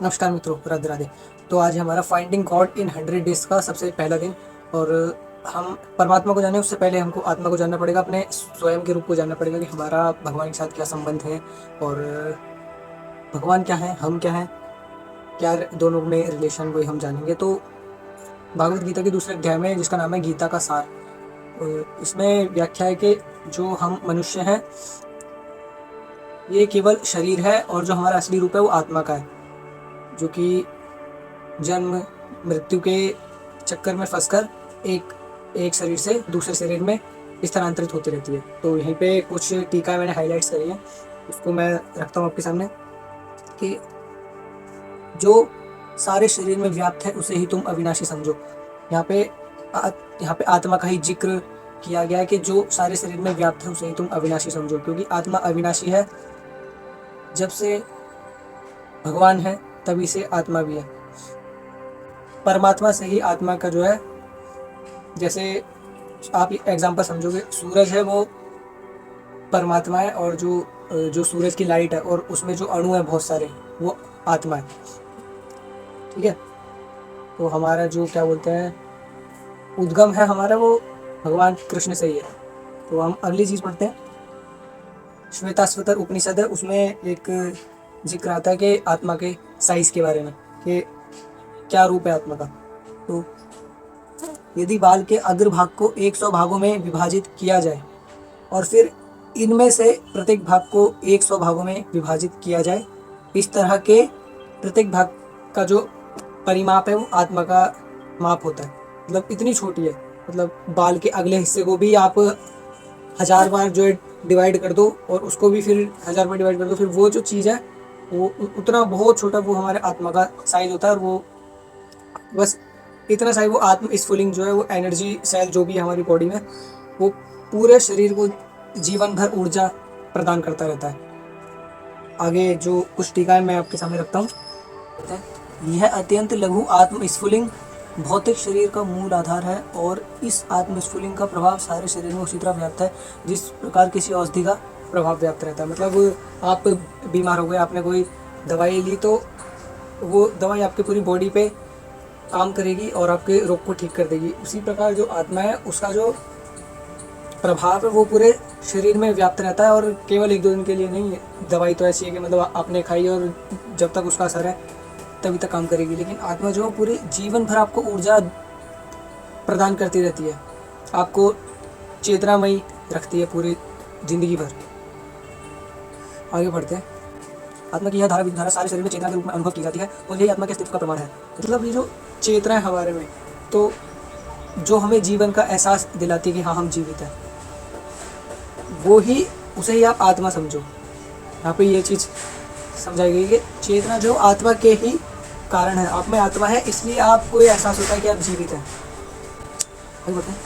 नमस्कार मित्रों, राधे राधे। तो आज है हमारा फाइंडिंग गॉड इन 100 डेज का सबसे पहला दिन। और हम परमात्मा को जाने उससे पहले हमको आत्मा को जानना पड़ेगा, अपने स्वयं के रूप को जानना पड़ेगा कि हमारा भगवान के साथ क्या संबंध है और भगवान क्या है, हम क्या हैं, क्या दोनों में रिलेशन, वही हम जानेंगे। तो भागवत गीता के दूसरे अध्याय में, जिसका नाम है गीता का सार, इसमें व्याख्या है कि जो हम मनुष्य हैं ये केवल शरीर है और जो हमारा असली रूप है वो आत्मा का है, जो कि जन्म मृत्यु के चक्कर में फंसकर एक एक शरीर से दूसरे शरीर में स्थानांतरित होती रहती है। तो यहीं पे कुछ टीका मैंने हाइलाइट्स करी है, उसको मैं रखता हूँ आपके सामने कि जो सारे शरीर में व्याप्त है उसे ही तुम अविनाशी समझो। यहाँ पे यहाँ पे आत्मा का ही जिक्र किया गया है कि जो सारे शरीर में व्याप्त है उसे ही तुम अविनाशी समझो, क्योंकि आत्मा अविनाशी है। जब से भगवान है तभी से आत्मा भी है। परमात्मा से ही आत्मा का जो है, जैसे आप एग्जांपल समझोगे, सूरज है वो परमात्मा है, और जो सूरज की लाइट है और उसमें जो अणु है बहुत सारे, वो आत्मा है। ठीक है। तो हमारा जो क्या बोलते हैं उद्गम है हमारा, वो भगवान कृष्ण से ही है। तो हम अगली चीज पढ़ते हैं। श्वेताश्वतर उपनिषद है, उसमें एक जिक्र आता है कि आत्मा के साइज के बारे में, कि क्या रूप है आत्मा का। तो यदि बाल के अग्रभाग को 100 भागों में विभाजित किया जाए और फिर इनमें से प्रत्येक भाग को 100 भागों में विभाजित किया जाए, इस तरह के प्रत्येक भाग का जो परिमाप है वो आत्मा का माप होता है। मतलब इतनी छोटी है, मतलब बाल के अगले हिस्से को भी आप 1000 बार जो है डिवाइड कर दो और उसको भी फिर 1000 बार डिवाइड कर दो, फिर वो जो चीज़ है वो उतना बहुत छोटा वो हमारे आत्मा का साइज होता है। और वो बस इतना साइज, वो आत्म स्फुलिंग जो है, वो एनर्जी सेल जो भी है हमारी बॉडी में, वो पूरे शरीर को जीवन भर ऊर्जा प्रदान करता रहता है। आगे जो कुछ टीका है मैं आपके सामने रखता हूँ। यह अत्यंत लघु आत्म स्फुलिंग भौतिक शरीर का मूल आधार है और इस आत्म स्फुलिंग का प्रभाव सारे शरीर में उसी तरह व्याप्त है जिस प्रकार किसी औषधि का प्रभाव व्याप्त रहता है। मतलब आप बीमार हो गए, आपने कोई दवाई ली, तो वो दवाई आपकी पूरी बॉडी पे काम करेगी और आपके रोग को ठीक कर देगी। उसी प्रकार जो आत्मा है उसका जो प्रभाव है वो पूरे शरीर में व्याप्त रहता है, और केवल 1-2 दिन के लिए नहीं है। दवाई तो ऐसी है कि मतलब आपने खाई और जब तक उसका असर है तभी तक काम करेगी, लेकिन आत्मा जो पूरे जीवन भर आपको ऊर्जा प्रदान करती रहती है, आपको चेतनामयी रखती है पूरी जिंदगी भर। आगे बढ़ते हैं। आत्मा की यह धारा विधारा सारे शरीर में चेतना के रूप में अनुभव की जाती है और यही आत्मा के अस्तित्व का प्रमाण है। मतलब ये जो चेतना है हमारे में, तो जो हमें जीवन का एहसास दिलाती है कि हाँ हम जीवित हैं, वो ही, उसे ही आप आत्मा समझो। यहाँ पे ये चीज़ समझाई गई कि चेतना जो आत्मा के ही कारण है, आप में आत्मा है इसलिए आपको ये एहसास होता है कि आप जीवित हैं। आगे बढ़ते हैं।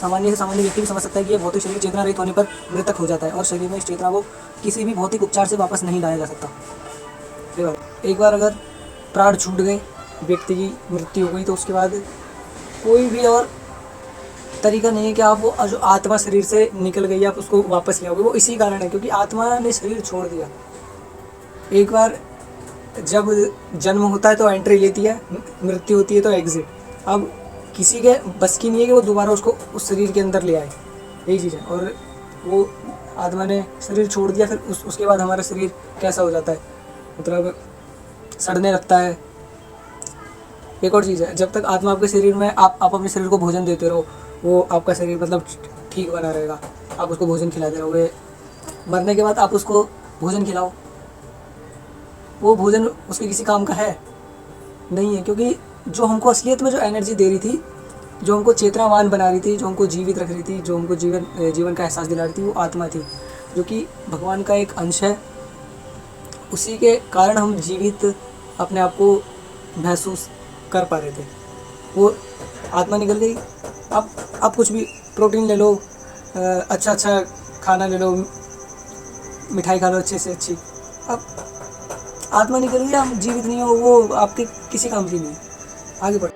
सामान्य से सामान्य व्यक्ति भी समझ सकता है कि ये भौतिक शरीर चेतना रहित होने पर मृतक हो जाता है और शरीर में इस चेतना को किसी भी भौतिक उपचार से वापस नहीं लाया जा सकता। एक बार अगर प्राण छूट गए, व्यक्ति की मृत्यु हो गई, तो उसके बाद कोई भी और तरीका नहीं है कि आप वो जो आत्मा शरीर से निकल गई आप उसको वापस ले आओगे। वो इसी कारण है क्योंकि आत्मा ने शरीर छोड़ दिया। एक बार जब जन्म होता है तो एंट्री लेती है, मृत्यु होती है तो एग्जिट। अब किसी के बस की नहीं है कि वो दोबारा उसको उस शरीर के अंदर ले आए, यही चीज़ है। और वो आत्मा ने शरीर छोड़ दिया, फिर उसके बाद हमारा शरीर कैसा हो जाता है, मतलब सड़ने लगता है। एक और चीज़ है, जब तक आत्मा आपके शरीर में, आप अपने शरीर को भोजन देते रहो, वो आपका शरीर मतलब ठीक बना रहेगा। आप उसको भोजन खिलाते रहोगे, मरने के बाद आप उसको भोजन खिलाओ, वो भोजन उसके किसी काम का है नहीं है, क्योंकि जो हमको असलियत में जो एनर्जी दे रही थी, जो हमको चेतनावान बना रही थी, जो हमको जीवित रख रही थी, जो हमको जीवन का एहसास दिला रही थी, वो आत्मा थी, जो कि भगवान का एक अंश है। उसी के कारण हम जीवित अपने आप को महसूस कर पा रहे थे। वो आत्मा निकल गई। अब कुछ भी प्रोटीन ले लो, अच्छा खाना ले लो, मिठाई खा लो अच्छे से अच्छी, अब आत्मा निकल गई, हम जीवित नहीं हो, वो आपके किसी काम की नहीं। आगे बढ़